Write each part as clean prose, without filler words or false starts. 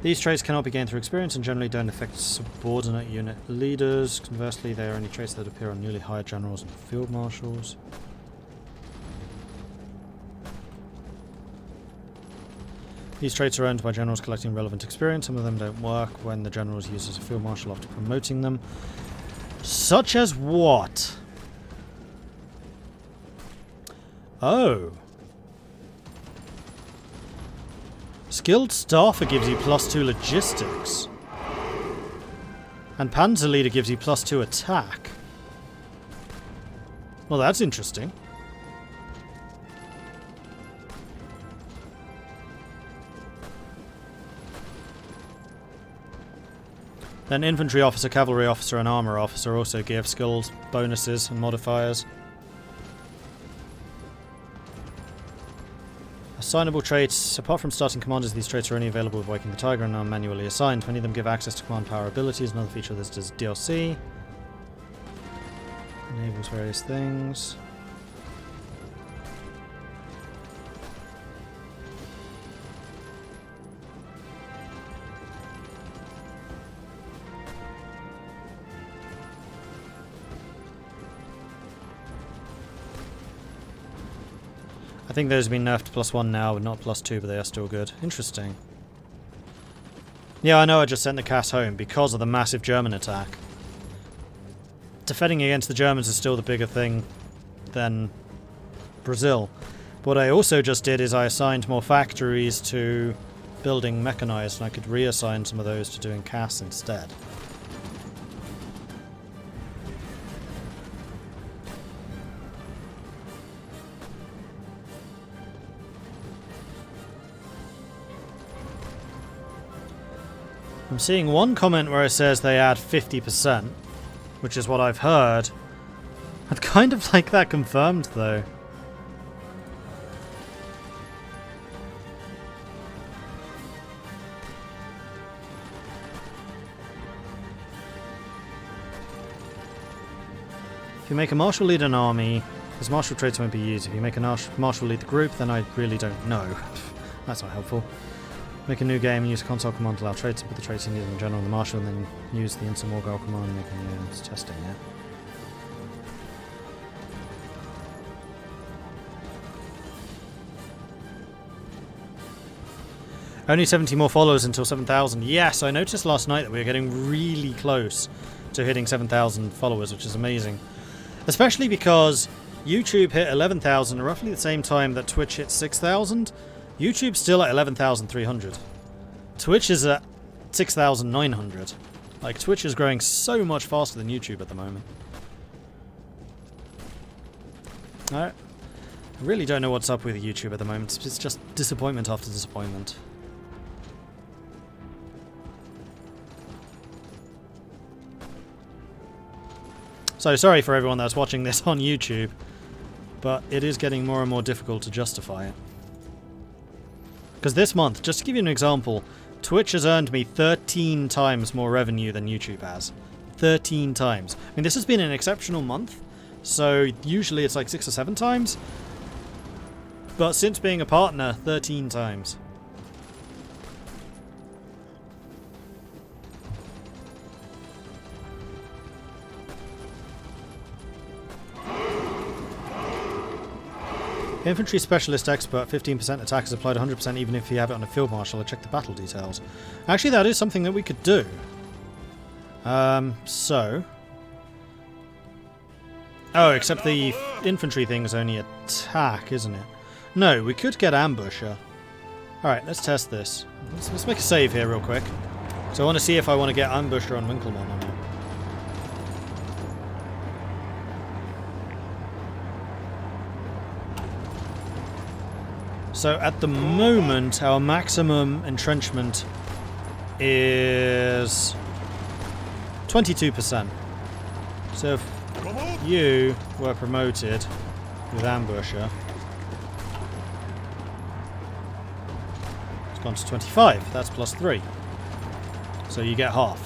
These traits cannot be gained through experience and generally don't affect subordinate unit leaders. Conversely, they are only traits that appear on newly hired generals and field marshals. These traits are earned by generals collecting relevant experience. Some of them don't work when the general is used as a field marshal after promoting them. Such as what? Oh. Skilled Staffer gives you +2 logistics. And Panzer Leader gives you +2 attack. Well, that's interesting. Then Infantry Officer, Cavalry Officer and Armour Officer also give skills, bonuses and modifiers. Assignable traits. Apart from starting commanders, these traits are only available with Viking the Tiger and are manually assigned. Many of them give access to command power abilities. Another feature of this is DLC. Enables various things. I think those have been nerfed to +1 now, but not +2, but they are still good. Interesting. Yeah, I know I just sent the cast home because of the massive German attack. Defending against the Germans is still the bigger thing than Brazil. What I also just did is I assigned more factories to building mechanized, and I could reassign some of those to doing casts instead. I'm seeing one comment where it says they add 50%, which is what I've heard. I'd kind of like that confirmed, though. If you make a marshal lead an army, his martial traits won't be used. If you make a marshal lead the group, then I really don't know. That's not helpful. Make a new game and use a console command to allow traits and put the traits in either the general and the marshal, and then use the instant war goal command and make a new testing, yeah. Only 70 more followers until 7,000. Yes, I noticed last night that we were getting really close to hitting 7,000 followers, which is amazing. Especially because YouTube hit 11,000 at roughly the same time that Twitch hit 6,000. YouTube's still at 11,300. Twitch is at 6,900. Like, Twitch is growing so much faster than YouTube at the moment. I really don't know what's up with YouTube at the moment. It's just disappointment after disappointment. So, sorry for everyone that's watching this on YouTube, but it is getting more and more difficult to justify it. Because this month, just to give you an example, Twitch has earned me 13 times more revenue than YouTube has. 13 times. I mean, this has been an exceptional month, so usually it's like 6 or 7 times. But since being a partner, 13 times. Infantry Specialist Expert, 15% attack is applied 100% even if you have it on a Field Marshal. I check the battle details. Actually, that is something that we could do. So... Oh, except the infantry thing is only attack, isn't it? No, we could get Ambusher. Alright, let's test this. Let's make a save here real quick. So I want to see if I want to get Ambusher on Winkleman or not. So at the moment, our maximum entrenchment is 22%. So if you were promoted with Ambusher, it's gone to 25. That's +3. So you get half.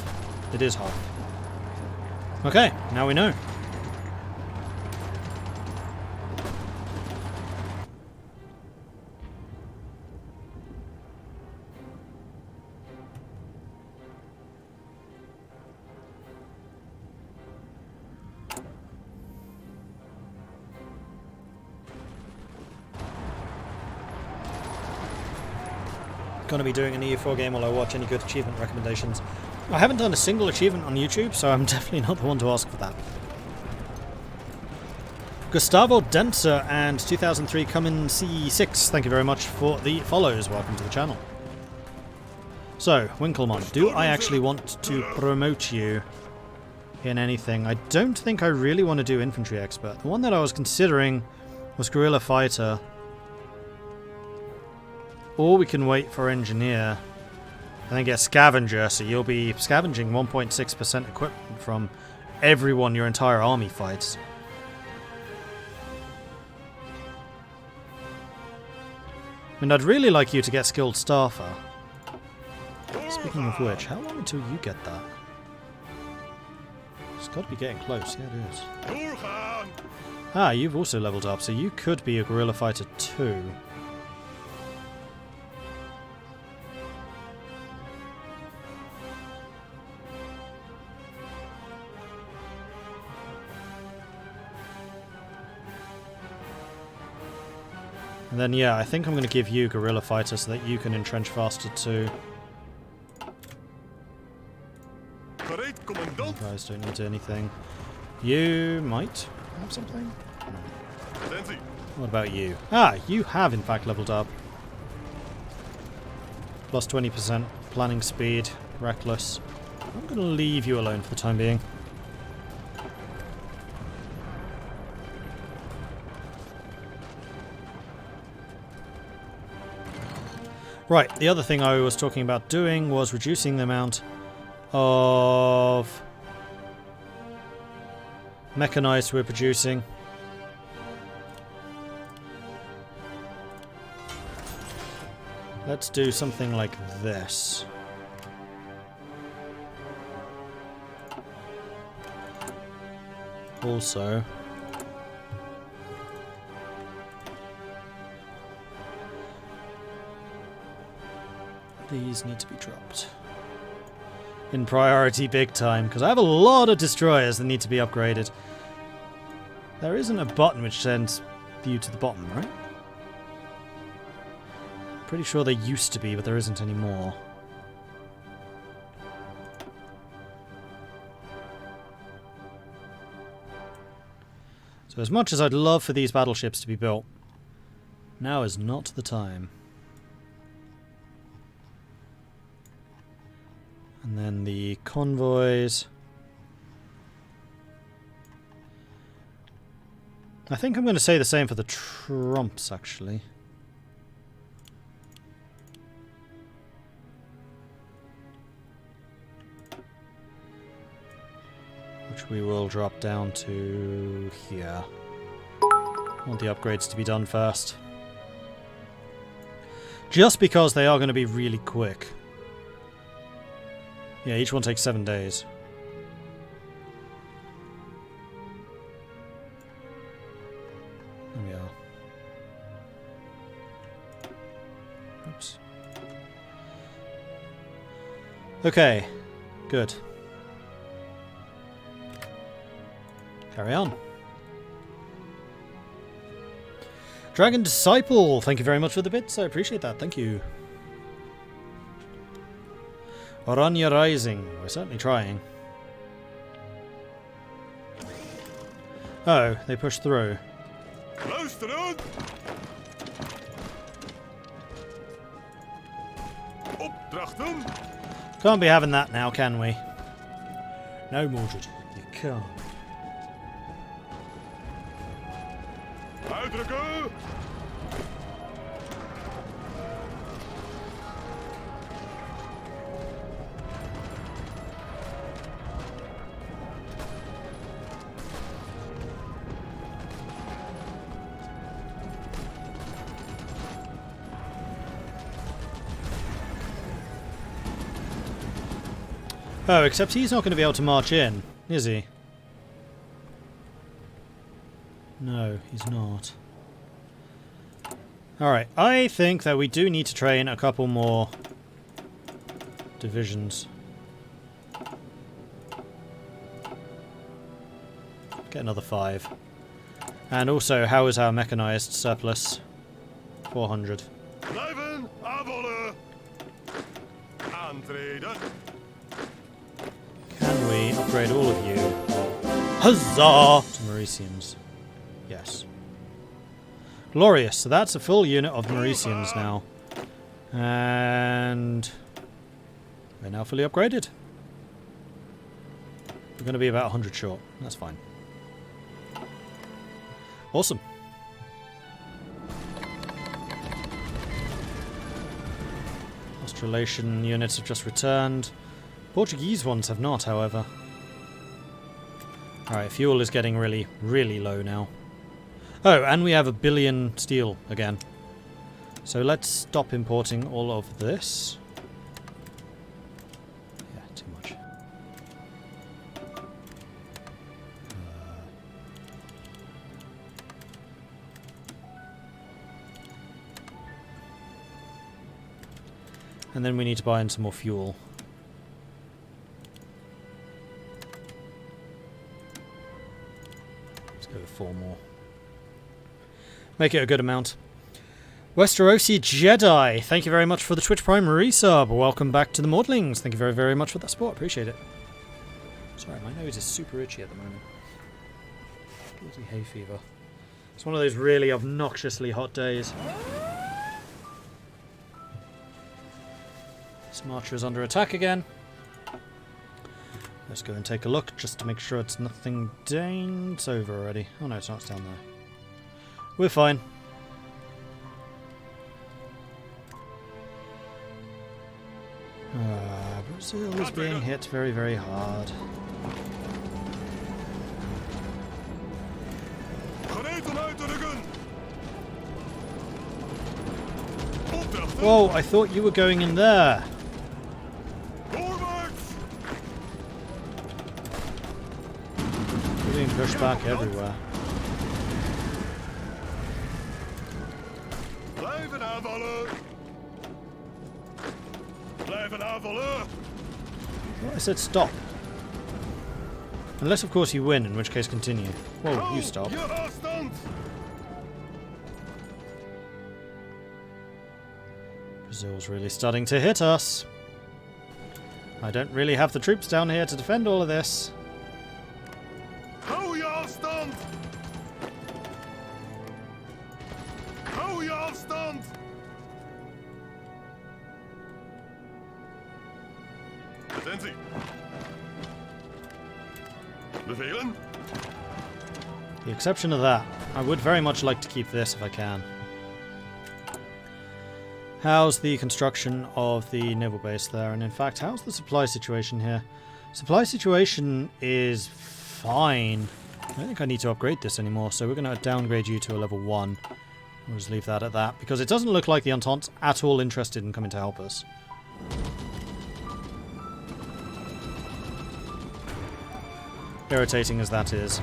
It is half. Okay, now we know. going to be doing an EU4 game while I watch any good achievement recommendations. I haven't done a single achievement on YouTube, so I'm definitely not the one to ask for that. Gustavo Denser and 2003 Cumin C6, thank you very much for the follows. Welcome to the channel. So, Winklemon, do I actually want to promote you in anything? I don't think I really want to do Infantry Expert. The one that I was considering was Guerrilla Fighter. Or we can wait for Engineer and then get Scavenger, so you'll be scavenging 1.6% equipment from everyone your entire army fights. I mean, I'd really like you to get Skilled Staffer. Speaking of which, how long until you get that? It's got to be getting close. Yeah, it is. Ah, you've also leveled up, so you could be a Guerrilla Fighter too. And then, yeah, I think I'm going to give you Guerrilla Fighter so that you can entrench faster too. You guys don't need anything. You might have something? No. What about you? Ah, you have in fact leveled up. Plus 20% planning speed, reckless. I'm going to leave you alone for the time being. Right, the other thing I was talking about doing was reducing the amount of mechanized we're producing. Let's do something like this. Also, these need to be dropped in priority big time, because I have a lot of destroyers that need to be upgraded. There isn't a button which sends you to the bottom, right? Pretty sure there used to be, but there isn't anymore. So as much as I'd love for these battleships to be built, now is not the time. And then the convoys. I think I'm going to say the same for the trumps, actually. Which we will drop down to here. I want the upgrades to be done first. Just because they are going to be really quick. Yeah, each one takes 7 days. There we are. Oops. Okay, good. Carry on. Dragon Disciple, thank you very much for the bits. I appreciate that. Thank you. Orania Rising. We're certainly trying. Oh, they pushed through. Can't be having that now, can we? No, Mordred. You can't. Oh, except he's not going to be able to march in, is he? No, he's not. Alright, I think that we do need to train a couple more divisions. Get another 5. And also, how is our mechanized surplus? 400. Can we upgrade all of you? Huzzah! To Mauricians. Yes. Glorious. So that's a full unit of Mauricians now. And we're now fully upgraded. We're going to be about 100 short. That's fine. Awesome. Australasian units have just returned. Portuguese ones have not, however. Alright, fuel is getting really, really low now. Oh, and we have 1 billion steel again. So let's stop importing all of this. Yeah, too much. And then we need to buy in some more fuel. Let's go with 4 more. Make it a good amount. Westerosi Jedi, thank you very much for the Twitch Prime resub. Welcome back to the Maudlings. Thank you very, very much for that support. Appreciate it. Sorry, my nose is super itchy at the moment. Guilty hay fever. It's one of those really obnoxiously hot days. This marcher is under attack again. Let's go and take a look just to make sure it's nothing down. It's over already. Oh no, it's not. It's down there. We're fine. Brazil is being hit very, very hard. Whoa, I thought you were going in there. You're being pushed back everywhere. Well, I said stop. Unless, of course, you win, in which case continue. Whoa, you stop. Brazil's really starting to hit us. I don't really have the troops down here to defend all of this. The exception of that, I would very much like to keep this if I can. How's the construction of the naval base there? And in fact, how's the supply situation here? Supply situation is fine. I don't think I need to upgrade this anymore, so we're going to downgrade you to a level 1. We'll just leave that at that, because it doesn't look like the Entente's at all interested in coming to help us. Irritating as that is.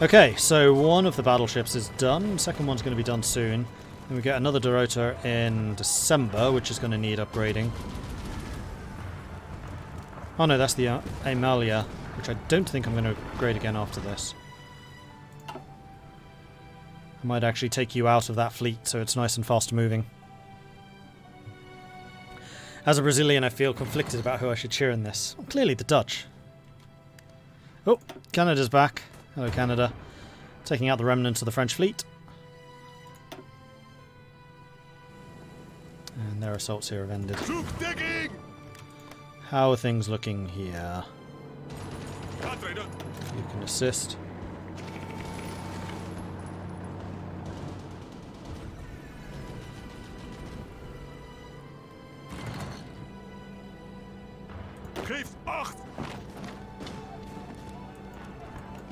Okay, so one of the battleships is done. Second one's going to be done soon. Then we get another Dorota in December, which is going to need upgrading. Oh no, that's the Amalia, which I don't think I'm going to upgrade again after this. I might actually take you out of that fleet so it's nice and fast moving. As a Brazilian, I feel conflicted about who I should cheer in this. Well, clearly the Dutch. Oh, Canada's back. Hello, Canada. Taking out the remnants of the French fleet. And their assaults here have ended. How are things looking here? You can assist. Geef acht!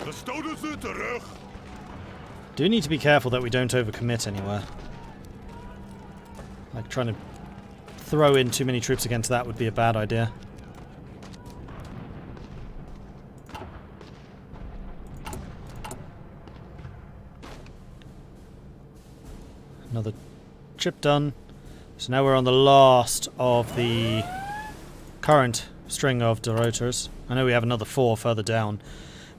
We stoten ze terug. Do need to be careful that we don't overcommit anywhere. Like trying to throw in too many troops against that would be a bad idea. Another chip done. So now we're on the last of the current string of Dorotas. I know we have another 4 further down,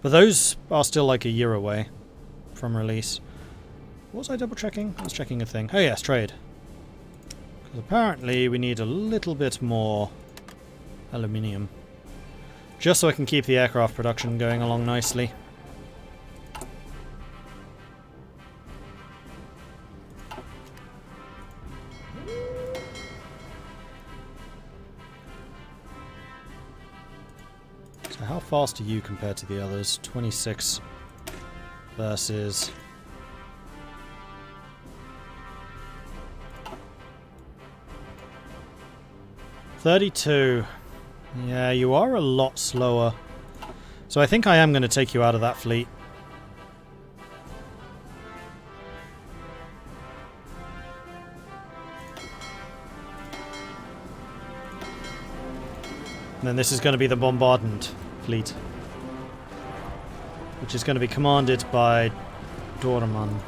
but those are still like a year away from release. Was I double checking? I was checking a thing. Oh yes, trade. Because apparently we need a little bit more aluminium. Just so I can keep the aircraft production going along nicely. So how fast are you compared to the others? 26 versus... $32. Yeah, you are a lot slower. So I think I am going to take you out of that fleet. And then this is going to be the bombardment fleet, which is going to be commanded by Dorman.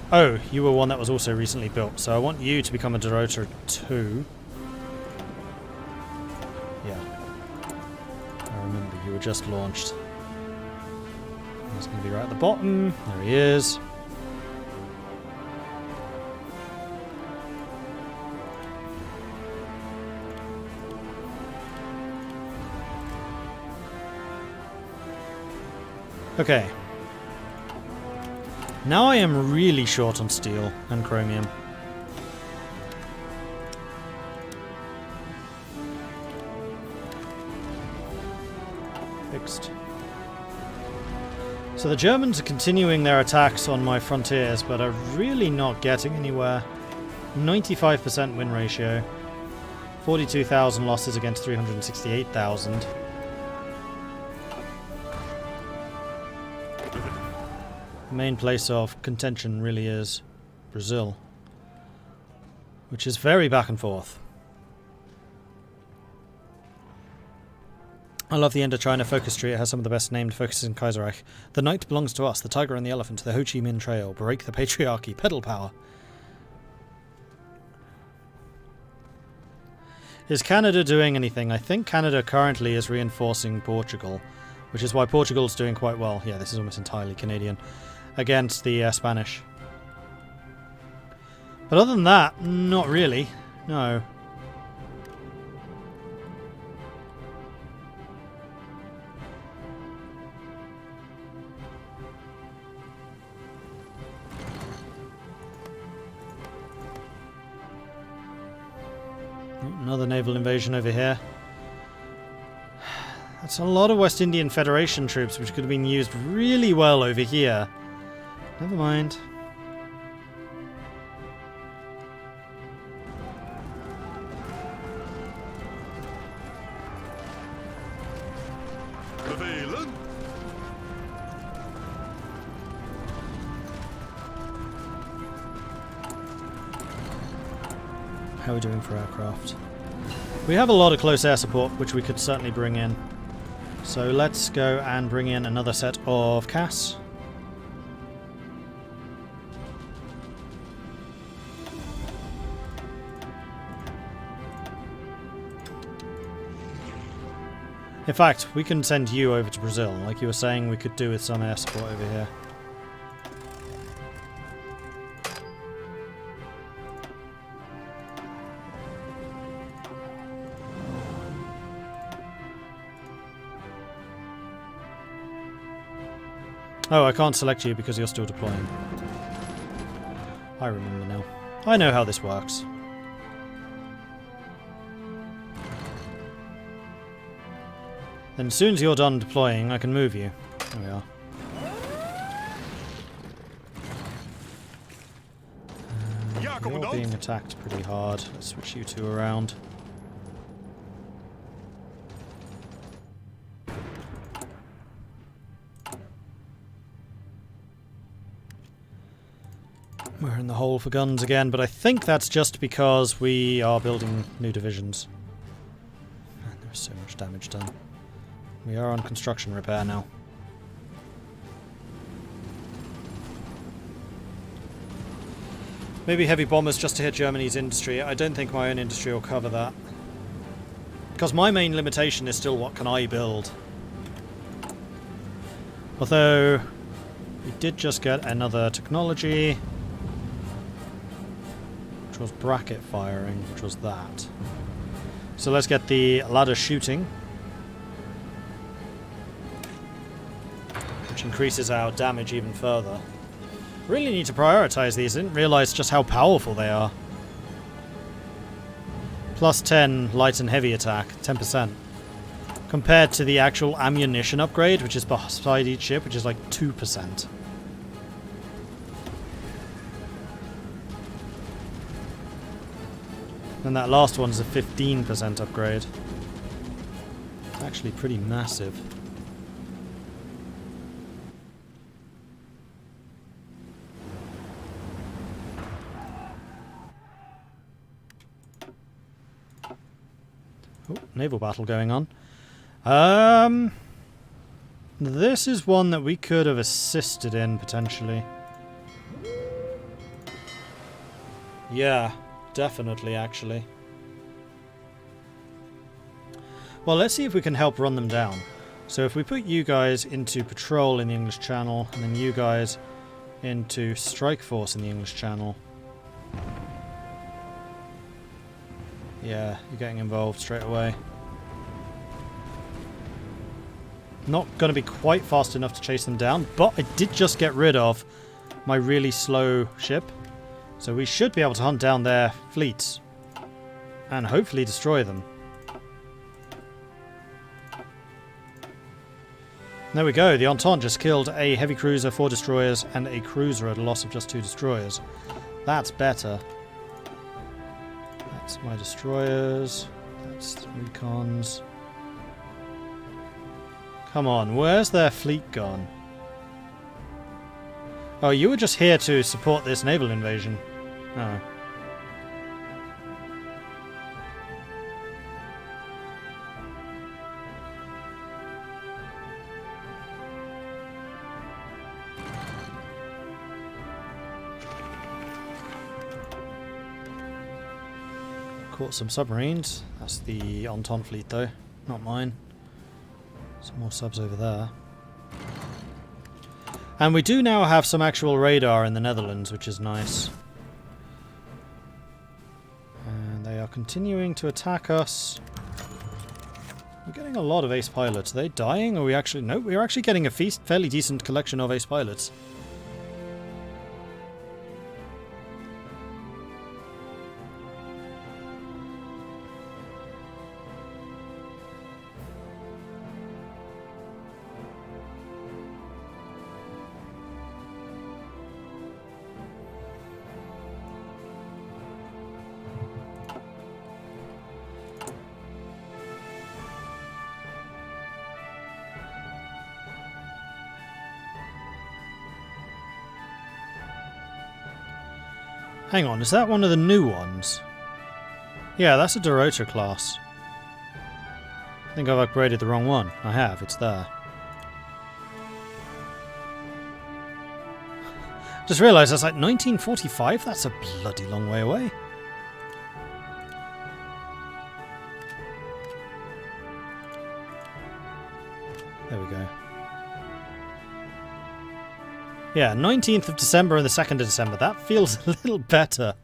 Oh, you were one that was also recently built, so I want you to become a Dorota 2. Yeah. I remember, you were just launched. He's going to be right at the bottom. There he is. Okay. Now I am really short on steel and chromium. Fixed. So the Germans are continuing their attacks on my frontiers, but are really not getting anywhere. 95% win ratio. 42,000 losses against 368,000. The main place of contention really is Brazil, which is very back and forth. I love the Indochina focus tree. It has some of the best named focuses in Kaiserreich. The night belongs to us, the tiger and the elephant, the Ho Chi Minh Trail, break the patriarchy, pedal power. Is Canada doing anything? I think Canada currently is reinforcing Portugal, which is why Portugal's doing quite well. Yeah, this is almost entirely Canadian. Against the Spanish. But other than that, not really. No. Another naval invasion over here. That's a lot of West Indian Federation troops, which could have been used really well over here. Never mind. Bevelen. How are we doing for aircraft? We have a lot of close air support, which we could certainly bring in. So let's go and bring in another set of CAS. In fact, we can send you over to Brazil, like you were saying we could do with some air support over here. Oh, I can't select you because you're still deploying. I remember now. I know how this works. Then as soon as you're done deploying, I can move you. There we are. You're being attacked pretty hard. Let's switch you two around. We're in the hole for guns again, but I think that's just because we are building new divisions. Man, there's so much damage done. We are on construction repair now. Maybe heavy bombers just to hit Germany's industry. I don't think my own industry will cover that. Because my main limitation is still what can I build. Although, we did just get another technology, which was bracket firing, which was that. So let's get the ladder shooting, which increases our damage even further. Really need to prioritize these. I didn't realize just how powerful they are. Plus 10 light and heavy attack, 10%. Compared to the actual ammunition upgrade, which is beside each ship, which is like 2%. And that last one's a 15% upgrade. It's actually pretty massive. Oh, naval battle going on. This is one that we could have assisted in, potentially. Yeah, definitely, actually. Well, let's see if we can help run them down. So if we put you guys into patrol in the English Channel, and then you guys into strike force in the English Channel. Yeah, you're getting involved straight away. Not going to be quite fast enough to chase them down, but I did just get rid of my really slow ship. So we should be able to hunt down their fleets and hopefully destroy them. There we go, the Entente just killed a heavy cruiser, 4 destroyers, and a cruiser at a loss of just 2 destroyers. That's better. That's my destroyers. That's the recons. Come on, where's their fleet gone? Oh, you were just here to support this naval invasion. Oh. Caught some submarines. That's the Entente fleet though, not mine. Some more subs over there. And we do now have some actual radar in the Netherlands, which is nice. And they are continuing to attack us. We're getting a lot of ace pilots. Are they dying? Or are we actually... No, we're actually getting a fairly decent collection of ace pilots. Hang on, is that one of the new ones? Yeah, that's a Dorota class. I think I've upgraded the wrong one. I have, it's there. Just realised that's like 1945? That's a bloody long way away. There we go. Yeah, 19th of December and the 2nd of December. That feels a little better.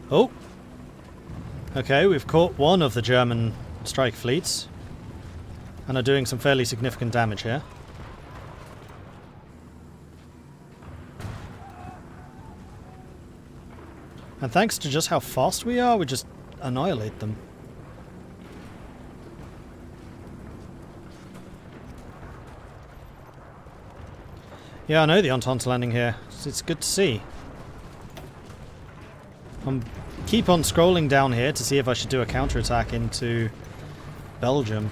Oh. Okay, we've caught one of the German strike fleets and are doing some fairly significant damage here. And thanks to just how fast we are, we just annihilate them. Yeah, I know the Entente's landing here. It's good to see. Keep on scrolling down here to see if I should do a counterattack into Belgium.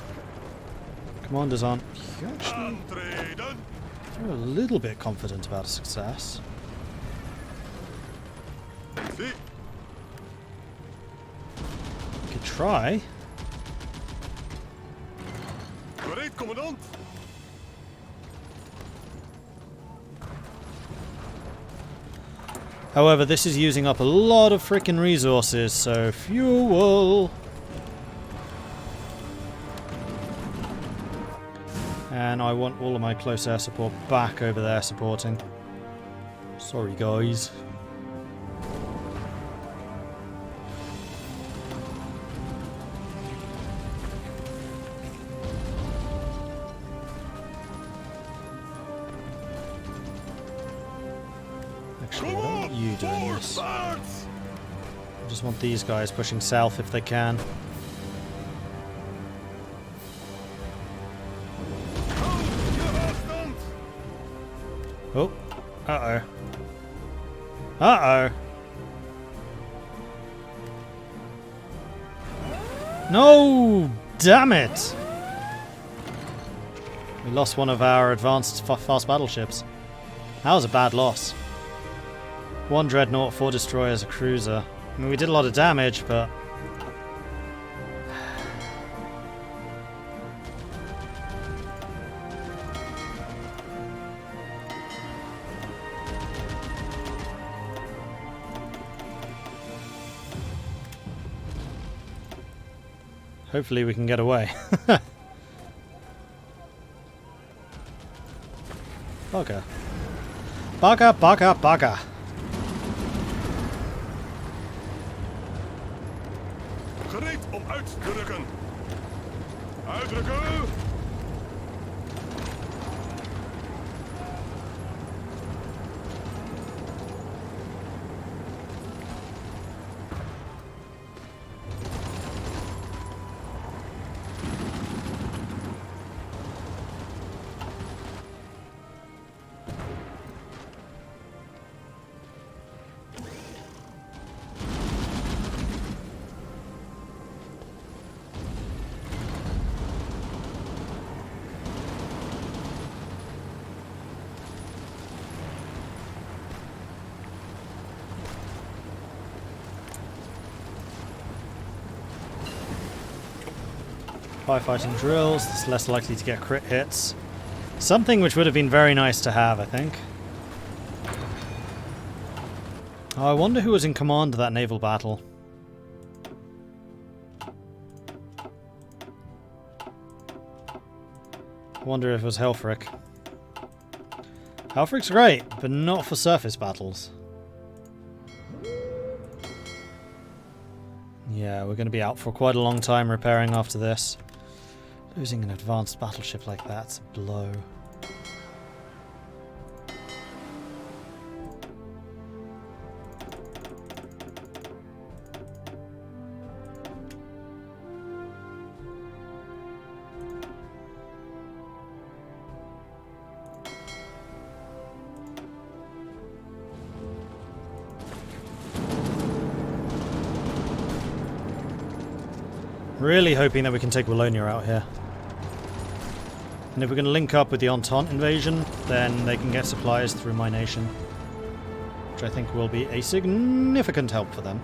Commanders aren't actually... They're a little bit confident about success. Could try. commandant. However, this is using up a lot of freaking resources, so fuel. And I want all of my close air support back over there supporting. Sorry, guys. Actually, I don't want you doing this. I just want these guys pushing south if they can. Oh. Uh-oh. Uh-oh. No! Damn it! We lost one of our advanced fast battleships. That was a bad loss. 1 dreadnought, 4 destroyers, a cruiser. I mean, we did a lot of damage, but... hopefully we can get away. Bugger. Bugger, bugger, bugger. Gereed om uit te rukken. Uitrukken. Firefighting drills, it's less likely to get crit hits. Something which would have been very nice to have, I think. Oh, I wonder who was in command of that naval battle. I wonder if it was Helfrich. Helfrich's great, but not for surface battles. Yeah, we're going to be out for quite a long time repairing after this. Losing an advanced battleship like that's a blow. Really hoping that we can take Wallonia out here. And if we're going to link up with the Entente invasion, then they can get supplies through my nation. Which I think will be a significant help for them.